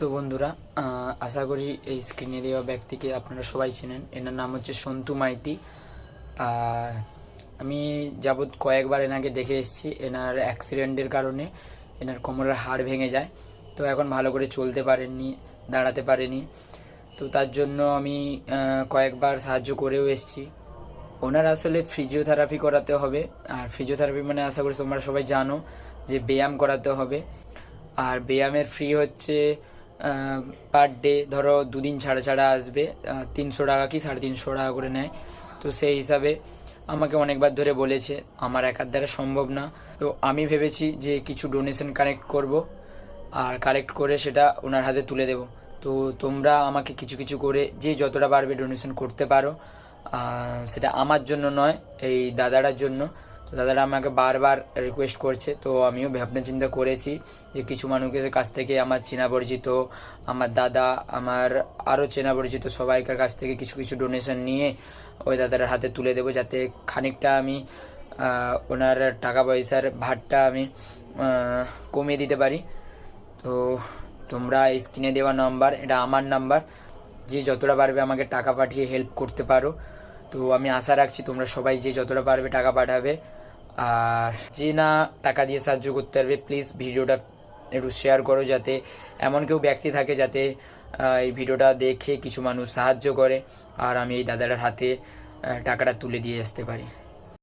তো বন্ধুরা, আশা করি এই স্ক্রিনে দেওয়া ব্যক্তিকে আপনারা সবাই চেনেন। এনার নাম হচ্ছে সন্তু মাইতি। আমি যাবৎ কয়েকবার এনাকে দেখে এসেছি। এনার অ্যাক্সিডেন্টের কারণে এনার কোমরের হাড় ভেঙে যায়, তো এখন ভালো করে চলতে পারেননি, দাঁড়াতে পারেনি। তো তার জন্য আমি কয়েকবার সাহায্য করেও এসেছি। ওনার আসলে ফিজিওথেরাপি করাতে হবে। আর ফিজিওথেরাপি মানে আশা করি তোমরা সবাই জানো যে ব্যায়াম করাতে হবে। আর ব্যায়ামের ফি হচ্ছে পার ডে, ধরো দুদিন ছাড়া ছাড়া আসবে, 300 টাকা কি 350 টাকা করে নেয়। তো সেই হিসাবে আমাকে অনেকবার ধরে বলেছে, আমার একার দ্বারা সম্ভব না। তো আমি ভেবেছি যে কিছু ডোনেশন কালেক্ট করব, আর কালেক্ট করে সেটা ওনার হাতে তুলে দেব। তো তোমরা আমাকে কিছু কিছু করে যে যতটা পারবে ডোনেশন করতে পারো। সেটা আমার জন্য নয়, এই দাদাটার জন্য। তো দাদারা আমাকে বারবার রিকোয়েস্ট করছে, তো আমিও ভাবনা চিন্তা করেছি যে কিছু মানুষের কাছ থেকে, আমার চেনা পরিচিত, আমার দাদা, আমার আরও চেনা পরিচিত সবাইকার কাছ থেকে কিছু কিছু ডোনেশন নিয়ে ওই দাদার হাতে তুলে দেবো, যাতে খানিকটা আমি ওনার টাকা পয়সার ভারটা আমি কমিয়ে দিতে পারি। তো তোমরা স্ক্রিনে দেওয়া নাম্বার, এটা আমার নাম্বার, যে যতটা পারবে আমাকে টাকা পাঠিয়ে হেল্প করতে পারো। তো আমি আশা রাখছি তোমরা সবাই যে যতটা পারবে টাকা পাঠাবে। আর যে না টাকা দিয়ে সাহায্য করতে পারবে, প্লিজ ভিডিওটা একটু শেয়ার করো, যাতে এমন কেউ ব্যক্তি থাকে যাতে এই ভিডিওটা দেখে কিছু মানুষ সাহায্য করে, আর আমি এই দাদাটার হাতে টাকাটা তুলে দিয়ে আসতে পারি।